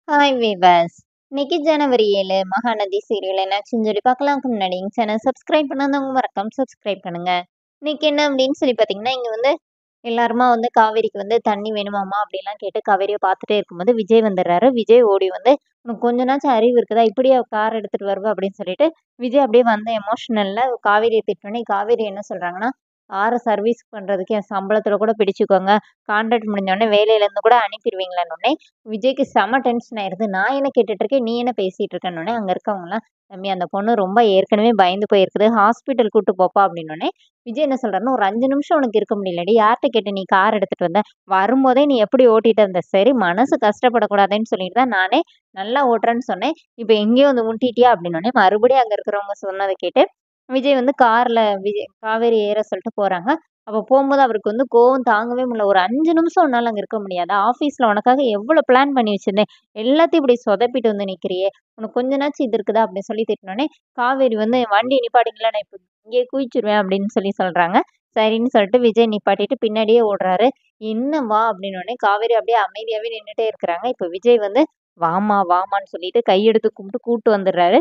Hi viewers. இன்னைக்கு ஜனவரி 7 Mahanadi serial என்னாச்சுன்னு சொல்லி பார்க்கலாம்க்கு முன்னாடி எங்க சேனல் சப்ஸ்கிரைப் பண்ணாதவங்க மறக்காம சப்ஸ்கிரைப் பண்ணுங்க. இன்னைக்கு என்ன அப்படின்னு சொல்லி பார்த்தீங்கன்னா, இங்க வந்து எல்லாருமா வந்து காவேரிக்கு வந்து தண்ணி வேணுமாமா அப்படிலாம் கேட்டு காவேரியை பார்த்துட்டே இருக்கும்போது விஜய் வந்துடுறாரு. விஜய் ஓடி வந்து உனக்கு கொஞ்ச நாச்சும் அறிவு இருக்குதா, இப்படியே கார் எடுத்துட்டு வருவ அப்படின்னு சொல்லிட்டு விஜய் அப்படியே வந்த எமோஷனல்ல காவேரியை திட்டோன்னே காவேரி என்ன சொல்றாங்கன்னா, காரை சர்வீஸ் பண்றதுக்கு என் சம்பளத்துல கூட பிடிச்சுக்கோங்க, கான்ட்ராக்ட் முடிஞ்சோடனே வேலையில இருந்து கூட அனுப்பிடுவீங்களான்னு விஜய்க்கு செம டென்ஷன் ஆயிருது. நான் என்ன கேட்டுட்டு இருக்கேன், நீ என்ன பேசிட்டு இருக்கேன்னோனே, அங்க இருக்கவங்கலாம், "தம்பி அந்த பொண்ணு ரொம்ப ஏற்கனவே பயந்து போயிருக்குது. ஹாஸ்பிட்டல் கூட்டு போப்பா" அப்படின்னோனே, விஜய் என்ன சொல்றாருன்னா, "ஒரு 5 நிமிஷம் உனக்கு இருக்க முடியலடி. யார்ட்ட கேட்டு நீ கார் எடுத்துட்டு வந்த? வரும்போதே நீ எப்படி ஓட்டிட்டு வந்த? சரி மனசு கஷ்டப்படக்கூடாதுன்னு சொல்லிட்டு தான் நானே நல்லா ஓட்டுறேன்னு சொன்னேன். இப்ப எங்கேயோ வந்து முட்டிட்டியா?" அப்படின்னோனே, மறுபடியும் அங்க இருக்கிறவங்க சொன்னத கேட்டு, விஜய் வந்து கார்ல காவேரி ஏற சொல்லிட்டு போறாங்க. அப்ப போம்போது அவருக்கு வந்து கோவம் தாங்கவே முடியல. "ஒரு 5 நிமிஷம் உன்னால அங்க இருக்க முடியாதா? ஆஃபீஸ்ல உனக்காக எவ்வளோ பிளான் பண்ணி வச்சிருந்தேன். எல்லாத்தையும் இப்படி சொதப்பிட்டு வந்து நிக்கிறியே! உனக்கு கொஞ்சனாச்சும் இது இருக்குதா?" அப்படின்னு சொல்லி திட்டுனோனே, காவேரி வந்து "வண்டி நிப்பாட்டுங்களேன், நான் இப்ப இங்கேயே குதிச்சுருவேன்" அப்படின்னு சொல்லி சொல்றாங்க. சரின்னு சொல்லிட்டு விஜய் நிப்பாட்டிட்டு பின்னாடியே ஓடுறாரு. "என்ன வா" அப்படின்னோனே, காவேரி அப்படியே அமைதியாவே நின்னுட்டே இருக்கிறாங்க. இப்ப விஜய் வந்து "வாம்மா, வாம்மான்னு" சொல்லிட்டு கையெடுத்து கும்பிட்டு கூட்டு வந்துடுறாரு.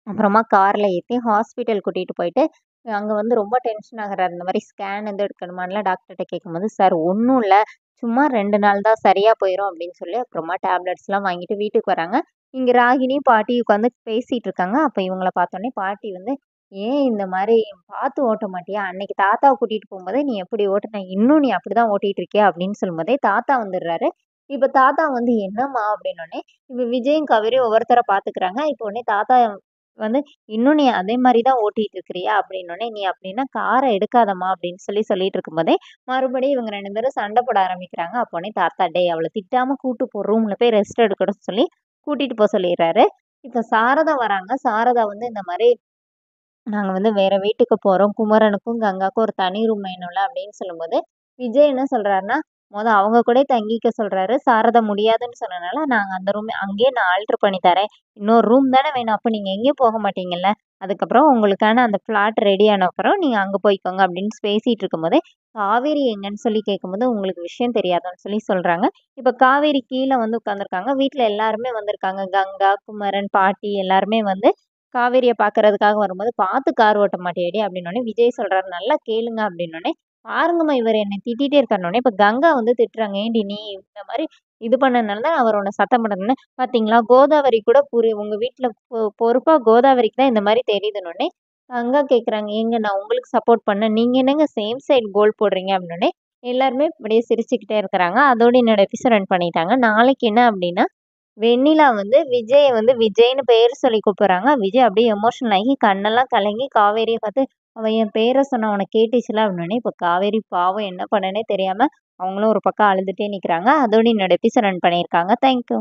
அப்புறமா கார்ல ஏத்தி ஹாஸ்பிட்டல் கூட்டிட்டு போயிட்டு, அங்க வந்து ரொம்ப டென்ஷன் ஆகுறாரு. இந்த மாரி ஸ்கேன் வந்து எடுக்கணுமான்லாம் டாக்டர்ட்ட கேட்கும்போது, "சார் ஒண்ணும் இல்ல. சும்மா 2 நாள் தான் சரியா போயிரும்" அப்படின்னு சொல்லி அப்புறமா டேப்லெட்ஸ்லாம் வாங்கிட்டு வீட்டுக்கு வராங்க. இங்க ராகினியும் பாட்டியும் உட்காந்து பேசிட்டு இருக்காங்க. அப்ப இவங்கள பார்த்தோனே பாட்டி வந்து, "ஏன் இந்த மாரி பார்த்து ஓட்ட மாட்டியா? அன்னைக்கு தாத்தாவ கூட்டிட்டு போம்போதே நீ எப்படி ஓட்டுன? இன்னும் நீ அப்படிதான் ஓட்டிட்டு இருக்கியா?" அப்படின்னு சொல்லும்போதே தாத்தா வந்துடுறாரு. இப்ப தாத்தா வந்து, "என்னம்மா?" அப்படின்னோனே, இப்ப விஜயும் காவேரியும் ஒவ்வொருத்தரா பார்த்துக்கிறாங்க. இப்ப உடனே தாத்தா வந்து "இன்னும் நீ அதே மாரி தான் ஓட்டிட்டு இருக்கிறியா?" அப்படின்னோனே, "நீ அப்படின்னா கார எடுக்காதம்மா" அப்படின்னு சொல்லிட்டு இருக்கும்போதே, மறுபடியும் இவங்க 2 பேரும் சண்டை போட ஆரம்பிக்கிறாங்க. அப்போனே தாத்தா, "டேய் அவள திட்டாம கூட்டு போ, ரூம்ல போய் ரெஸ்ட் எடுக்கட்டும்னு" சொல்லி கூட்டிட்டு சொல்லிர்றாரு. இப்ப சாரதா வராங்க. சாரதா வந்து இந்த மாரி, "நாங்க வந்து வேற வீட்டுக்கு போறோம். குமரனுக்கும், கங்காக்கும் ஒரு தனி ரூம் வேணும்ல" அப்படின்னு சொல்லும்போது, விஜய் என்ன சொல்றாருன்னா, அவங்க கூடயே தங்கிக்க சொல்றாரு. சாரதா முடியாதுன்னு சொன்னனால, "நாங்க அந்த ரூம் அங்கேயே நான் ஆல்டர் பண்ணி தரேன். இன்னொரு ரூம் தானே வேணும். அப்ப நீங்க எங்கேயும் போக மாட்டீங்கல்ல. அதுக்கப்புறம் உங்களுக்கான அந்த ஃப்ளாட் ரெடி ஆன அப்புறம் நீங்க அங்க போய்க்கோங்க" அப்படின்னு பேசிட்டு இருக்கும்போதே, காவேரி எங்கன்னு சொல்லி கேட்கும்போது, "உங்களுக்கு விஷயம் தெரியாதான்னு" சொல்லி சொல்றாங்க. இப்ப காவேரி கீழ வந்து உட்காந்துருக்காங்க. வீட்ல எல்லாருமே வந்திருக்காங்க. கங்கா, குமரன், பாட்டி எல்லாருமே வந்து காவேரிய பார்க்கறதுக்காக வரும்போது, "பார்த்து கார் ஓட்ட மாட்டியாடி?" அப்படின்னோனே, விஜய் சொல்றாரு, "நல்லா கேளுங்க" அப்படின்னோனே, "பாருங்கம்மா இவரு என்னை திட்டிட்டே இருக்காருன்னோனே" இப்ப கங்கா வந்து திட்டுறாங்க. "ஏன்டி நீ இந்த மாரி இது பண்ணனால தான் அவர் உன்ன சத்தம் போடுறதுன்னு பார்த்தீங்களா? கோதாவரி கூட உங்க வீட்ல பொறுப்பா கோதாவரிக்கு தான் இந்த மாரி தெரியுதுன்னோனே" கங்கா கேட்குறாங்க, "ஏங்க நான் உங்களுக்கு சப்போர்ட் பண்ணேன். நீங்க என்னங்க சேம் சைடு கோல் போடுறீங்க?" அப்படின்னோனே, எல்லாருமே அப்படியே சிரிச்சுக்கிட்டே இருக்கிறாங்க. அதோட என்னோட எபிசோட் ரன் பண்ணிட்டாங்க. நாளைக்கு என்ன அப்படின்னா, வெண்ணிலா வந்து விஜய வந்து விஜய்ன்னு பேர் சொல்லி கூப்பிடுறாங்க. விஜய் அப்படியே எமோஷனல் ஆகி கண்ணெல்லாம் கலங்கி காவேரிய பார்த்து, "அவ என் பேர சொன்னா உனக்கு கேட்டுச்சுல்ல" அப்படின்னோனே, இப்ப காவேரி பாவம் என்ன பண்ணனே தெரியாம அவங்களும் ஒரு பக்கம் அழுதுட்டே நிக்கிறாங்க. அதோட என்னோட எபிசோட் ரன் பண்ணியிருக்காங்க. Thank you.